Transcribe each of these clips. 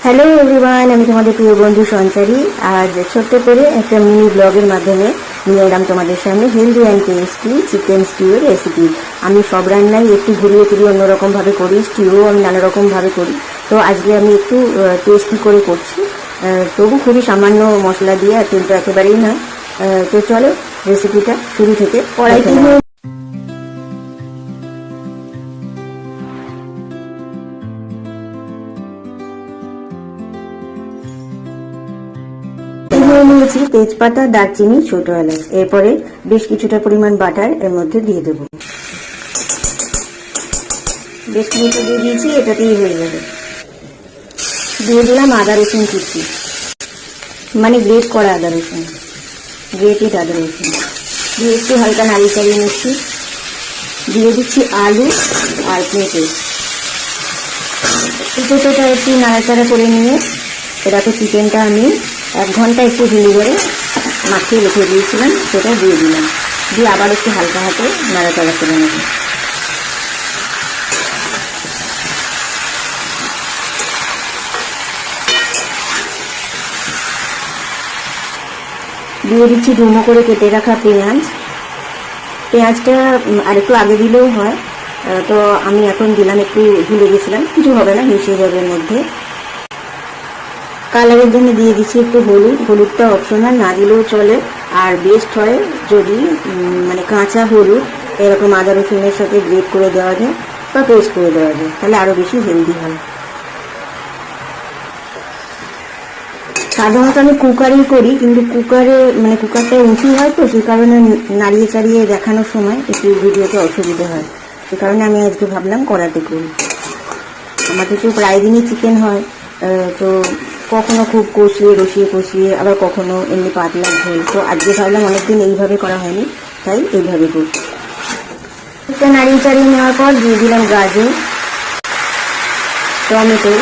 Hello everyone, আমি তোমাদের প্রিয় বন্ধু সঞ্চারী। আজ ছোট্ট করে একটা মিনি ব্লগের মাধ্যমে নিয়ে এলাম তোমাদের সামনে হেলদি অ্যান্ড টেস্টি চিকেন স্টিউর রেসিপি। আমি সব রান্নাই একটু ঘুরিয়ে ফিরিয়ে অন্যরকমভাবে করি, স্টিউও আমি নানা রকমভাবে করি। তো আজকে আমি একটু টেস্টি করে করছি, তবু খুবই সামান্য মশলা দিয়ে, আর কিন্তু একেবারেই নয়। তো চলো রেসিপিটা শুরু থেকে কড়াইতে নিয়েছি তেজপাতা, দারচিনি, ছোট এলাচ। এরপরে বেশ কিছুটা পরিমাণ বাটার এর মধ্যে দিয়ে দেবো। বেশ কিছুটা দিয়ে দিয়েছি, এটাতেই হয়ে যাবে। দিয়ে দিলাম আদা রসুন কুচি, মানে গ্রেট করা আদা রসুন, গ্রেটেড আদা রসুন দিয়ে একটু হালকা নাড়িয়ে চাড়িয়ে নিচ্ছি। দিয়ে দিচ্ছি আলু আর পেঁপে। পেঁপেটা একটু নাড়াচাড়া করে নিয়ে এটাকে চিকেনটা আমি 1 ঘন্টা একটু ভিনেগারে মাখিয়ে রেখে দিয়েছিলাম, সেটা দিয়ে দিলাম। দিয়ে আবার একটু হালকা হাতে নাড়াচাড়া করে নেব। দিয়ে দিচ্ছি ডুমো করে কেটে রাখা পেঁয়াজ। পেঁয়াজটা আর একটু আগে দিলেও হয়, তো আমি এখন দিলাম, একটু ভুলে গেছিলাম। কিছু হবে না, মিশিয়ে যাবে এর মধ্যে। কালারের জন্য দিয়ে দিচ্ছি একটু হলুদ। হলুদটা অপশনাল, না দিলেও চলে। আর বেস্ট হয় যদি মানে কাঁচা হলুদ এরকম আদা রসুনের সাথে গ্রেট করে দেওয়া যায় বা পেস্ট করে দেওয়া যায়, তাহলে আরও বেশি হেলদি হয়। সাধারণত আমি কুকারেই করি, কিন্তু কুকারে মানে কুকারটা উঁচু হয়, তো সেই কারণে নাড়িয়ে চাড়িয়ে দেখানোর সময় একটু ভিডিওতে অসুবিধা হয়। সে কারণে আমি আজকে ভাবলাম কড়াতে করি। আমাদের তো প্রায় দিনই চিকেন হয়, তো কখনো খুব কষিয়ে, আবার কখনো এমনি পাতলা ঝোল। তো আজকে ভাবলাম অনেকদিন এইভাবে করা হয়নি, তাই এইভাবে করছি। একটা নাড়িয়ে চাড়িয়ে নেওয়ার পর দিয়ে দিলাম গাজর, টমেটো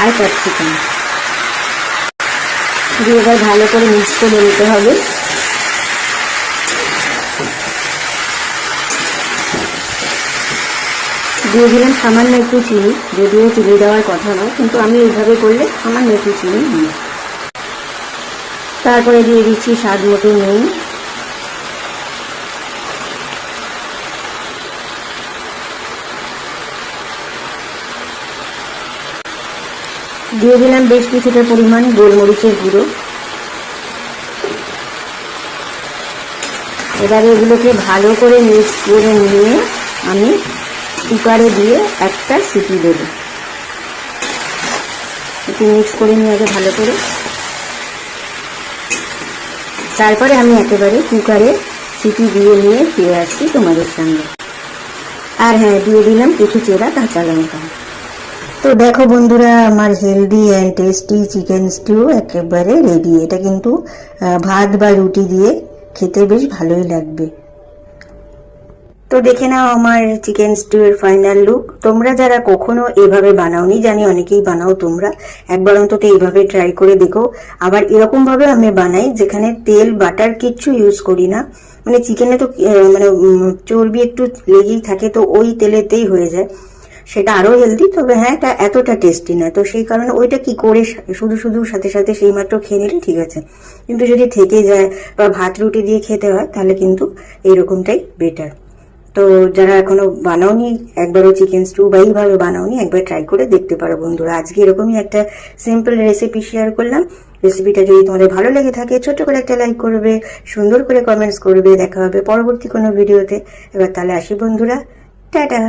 আর ক্যাপসিকাম দিয়ে এবার ভালো করে মিক্স করে নিতে হবে। দিয়ে দিলাম সামান্য একটু চিনি, যদিও চিনি দেওয়ার কথা নয়, কিন্তু আমি এইভাবে করলে সামান্য একটু চিনি দিই। তারপরে দিয়ে দিচ্ছি স্বাদ মতো নুন। দিয়ে দিলাম বেশ কিছুটা পরিমাণ গোলমরিচের গুঁড়ো। এবারে এগুলোকে ভালো করে মিক্স করে নিয়ে আমি কুকারে দিয়ে একটা সিটি দেব। একটু মিক্স করে নিয়ে আগে ভালো করে, তারপরে আমি একেবারে কুকারে সিটি দিয়ে নিয়ে ফিরে আসছি তোমাদের সঙ্গে। আর হ্যাঁ, দিয়ে দিলাম কিছু চেরা কাঁচা লঙ্কা। তো দেখো বন্ধুরা, আমার healthy and tasty chicken stew একেবারে রেডি। এটা কিন্তু ভাত বা রুটি দিয়ে খেতে বেশ ভালোই লাগবে। তো দেখে নাও আমার চিকেন স্টিউ এর ফাইনাল লুক। তোমরা যারা কখনো এভাবে বানাওনি, জানি অনেকেই বানাও তোমরা, একবার অন্তত এইভাবে ট্রাই করে দেখো। আবার এরকম ভাবে আমি বানাই যেখানে তেল বাটার কিচ্ছু ইউজ করি না, মানে চিকেনে তো মানে চর্বি একটু লেগেই থাকে, তো ওই তেলেতেই হয়ে যায়। সেটা আরো হেলদি, তবে হ্যাঁ এটা এতটা টেস্টি না। তো সেই কারণে ওইটা কি করে শুধু শুধু সাথে সাথে সেই মাত্র খেয়ে নিলে ঠিক আছে, কিন্তু যদি থেকে যায় বা ভাত রুটি দিয়ে খেতে হয় তাহলে কিন্তু এইরকমটাই বেটার। তো যারা এখনো বানাওনি, একবারও চিকেন স্টিউ বা এইভাবে বানাওনি, একবার ট্রাই করে দেখতে পারো বন্ধুরা। আজকে এরকমই একটা সিম্পল রেসিপি শেয়ার করলাম। রেসিপিটা যদি তোমাদের ভালো লেগে থাকে ছোট্ট করে একটা লাইক করবে, সুন্দর করে কমেন্টস করবে। দেখা হবে পরবর্তী কোনো ভিডিওতে। এবার তাহলে আসি বন্ধুরা, টাটা।